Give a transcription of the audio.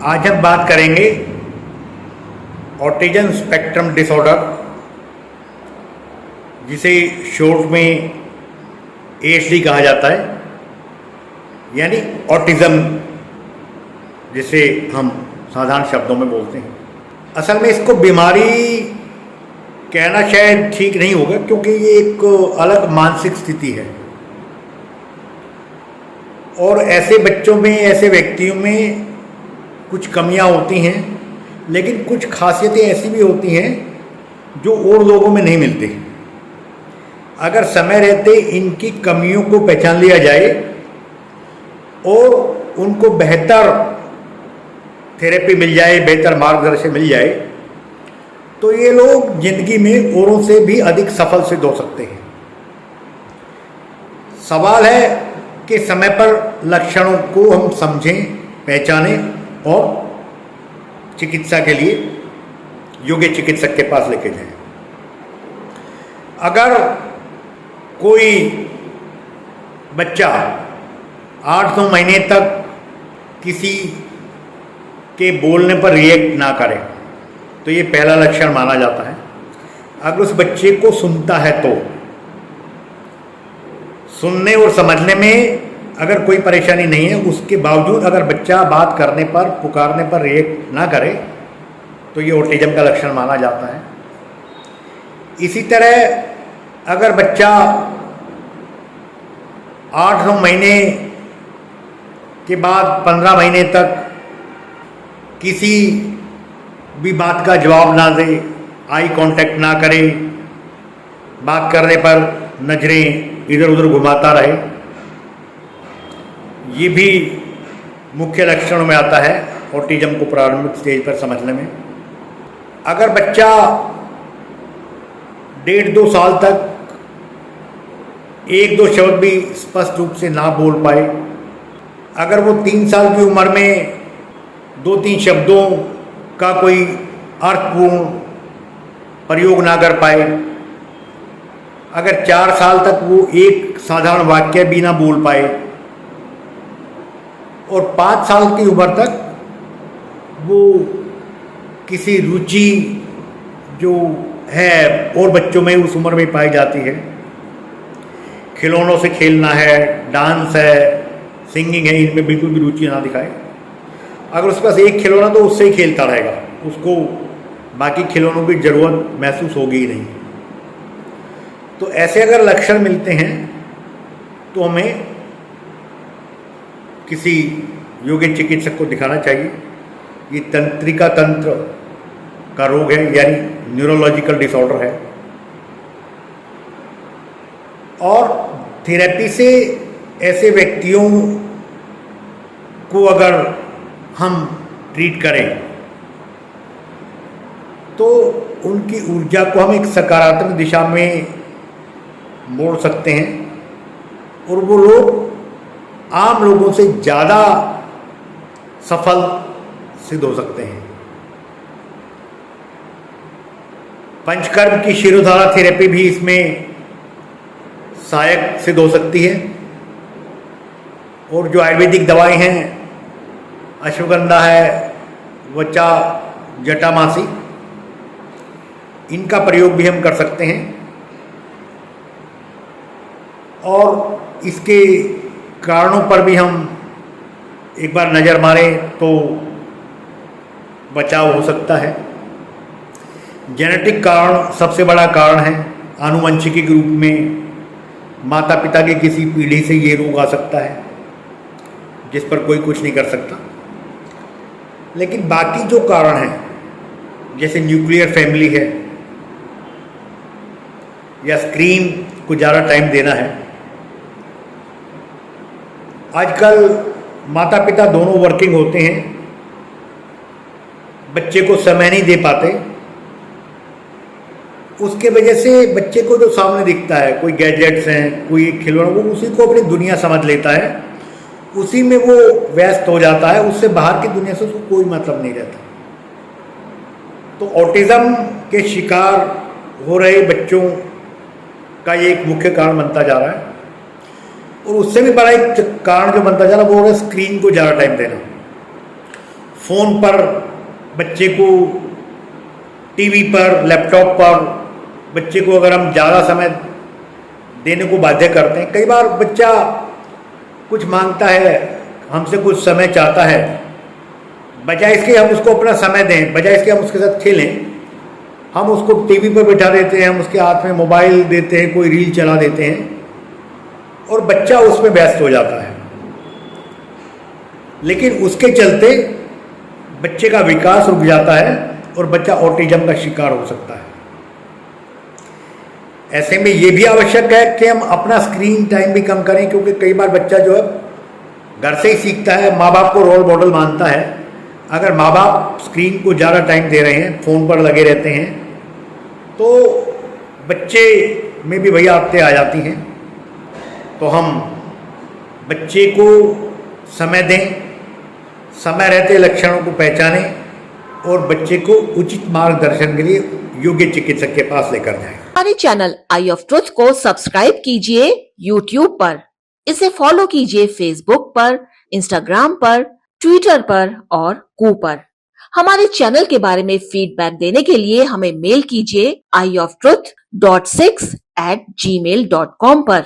आज हम बात करेंगे ऑटिज्म स्पेक्ट्रम डिसऑर्डर, जिसे शॉर्ट में ASD कहा जाता है, यानी ऑटिज्म जिसे हम साधारण शब्दों में बोलते हैं। असल में इसको बीमारी कहना शायद ठीक नहीं होगा, क्योंकि ये एक अलग मानसिक स्थिति है और ऐसे बच्चों में, ऐसे व्यक्तियों में कुछ कमियां होती हैं, लेकिन कुछ खासियतें ऐसी भी होती हैं जो और लोगों में नहीं मिलती। अगर समय रहते इनकी कमियों को पहचान लिया जाए और उनको बेहतर थेरेपी मिल जाए, बेहतर मार्गदर्शन मिल जाए, तो ये लोग जिंदगी में औरों से भी अधिक सफल सिद्ध हो सकते हैं। सवाल है कि समय पर लक्षणों को हम समझें, पहचानें और चिकित्सा के लिए योग्य चिकित्सक के पास लेके जाएं। अगर कोई बच्चा 8-9 महीने तक किसी के बोलने पर रिएक्ट ना करे, तो ये पहला लक्षण माना जाता है। अगर उस बच्चे को सुनता है तो सुनने और समझने में अगर कोई परेशानी नहीं है, उसके बावजूद अगर बच्चा बात करने पर, पुकारने पर रिएक्ट ना करे, तो ये ऑटिज्म का लक्षण माना जाता है। इसी तरह अगर बच्चा 8-9 महीने के बाद 15 महीने तक किसी भी बात का जवाब ना दे, आई कांटेक्ट ना करे, बात करने पर नजरें इधर उधर घुमाता रहे, ये भी मुख्य लक्षणों में आता है ऑटिज्म को प्रारंभिक स्टेज पर समझने में। अगर बच्चा 1.5-2 साल तक 1-2 शब्द भी स्पष्ट रूप से ना बोल पाए, अगर वो 3 साल की उम्र में 2-3 शब्दों का कोई अर्थपूर्ण प्रयोग ना कर पाए, अगर 4 साल तक वो एक साधारण वाक्य भी ना बोल पाए और 5 साल की उम्र तक वो किसी रुचि जो है और बच्चों में उस उम्र में पाई जाती है, खिलौनों से खेलना है, डांस है, सिंगिंग है, इनमें बिल्कुल भी रुचि ना दिखाए। अगर उसके पास एक खिलौना तो उससे ही खेलता रहेगा, उसको बाकी खिलौनों की ज़रूरत महसूस होगी ही नहीं। तो ऐसे अगर लक्षण मिलते हैं तो हमें किसी योग्य चिकित्सक को दिखाना चाहिए। ये तंत्रिका तंत्र का रोग है, यानी न्यूरोलॉजिकल डिसऑर्डर है, और थेरेपी से ऐसे व्यक्तियों को अगर हम ट्रीट करें तो उनकी ऊर्जा को हम एक सकारात्मक दिशा में मोड़ सकते हैं और वो लोग आम लोगों से ज़्यादा सफल सिद्ध हो सकते हैं। पंचकर्म की शिरोधारा थेरेपी भी इसमें सहायक सिद्ध हो सकती है, और जो आयुर्वेदिक दवाएं हैं, अश्वगंधा है, वचा, जटामासी, इनका प्रयोग भी हम कर सकते हैं। और इसके कारणों पर भी हम एक बार नज़र मारें तो बचाव हो सकता है। जेनेटिक कारण सबसे बड़ा कारण है। आनुवंशिकी के रूप में माता पिता के किसी पीढ़ी से ये रोग आ सकता है, जिस पर कोई कुछ नहीं कर सकता। लेकिन बाकी जो कारण हैं, जैसे न्यूक्लियर फैमिली है, या स्क्रीन को ज़्यादा टाइम देना है। आजकल माता पिता दोनों वर्किंग होते हैं, बच्चे को समय नहीं दे पाते, उसके वजह से बच्चे को जो सामने दिखता है, कोई गैजेट्स हैं, कोई खिलौना, वो उसी को अपनी दुनिया समझ लेता है, उसी में वो व्यस्त हो जाता है, उससे बाहर की दुनिया से उसको कोई मतलब नहीं रहता। तो ऑटिज्म के शिकार हो रहे बच्चों का ये एक मुख्य कारण बनता जा रहा है। और उससे भी बड़ा एक कारण जो बनता जा रहा है वो है स्क्रीन को ज़्यादा टाइम देना। फ़ोन पर बच्चे को, टीवी पर, लैपटॉप पर बच्चे को अगर हम ज़्यादा समय देने को बाध्य करते हैं, कई बार बच्चा कुछ मांगता है, हमसे कुछ समय चाहता है, बजाय इसके हम उसको अपना समय दें, बजाय इसके हम उसके साथ खेलें, हम उसको टीवी पर बिठा देते हैं, हम उसके हाथ में मोबाइल देते हैं, कोई रील चला देते हैं और बच्चा उसमें व्यस्त हो जाता है। लेकिन उसके चलते बच्चे का विकास रुक जाता है और बच्चा ऑटिज्म का शिकार हो सकता है। ऐसे में ये भी आवश्यक है कि हम अपना स्क्रीन टाइम भी कम करें, क्योंकि कई बार बच्चा जो है घर से ही सीखता है, माँ बाप को रोल मॉडल मानता है। अगर माँ बाप स्क्रीन को ज़्यादा टाइम दे रहे हैं, फ़ोन पर लगे रहते हैं, तो बच्चे में भी वही आदतें आ जाती हैं। तो हम बच्चे को समय दें, समय रहते लक्षणों को पहचानें और बच्चे को उचित मार्गदर्शन के लिए योग्य चिकित्सक के पास लेकर जाएं। हमारे चैनल आई ऑफ ट्रुथ को सब्सक्राइब कीजिए YouTube पर, इसे फॉलो कीजिए Facebook पर, Instagram पर, Twitter पर और कू पर। हमारे चैनल के बारे में फीडबैक देने के लिए हमें मेल कीजिए ioftruth.6@gmail.com पर।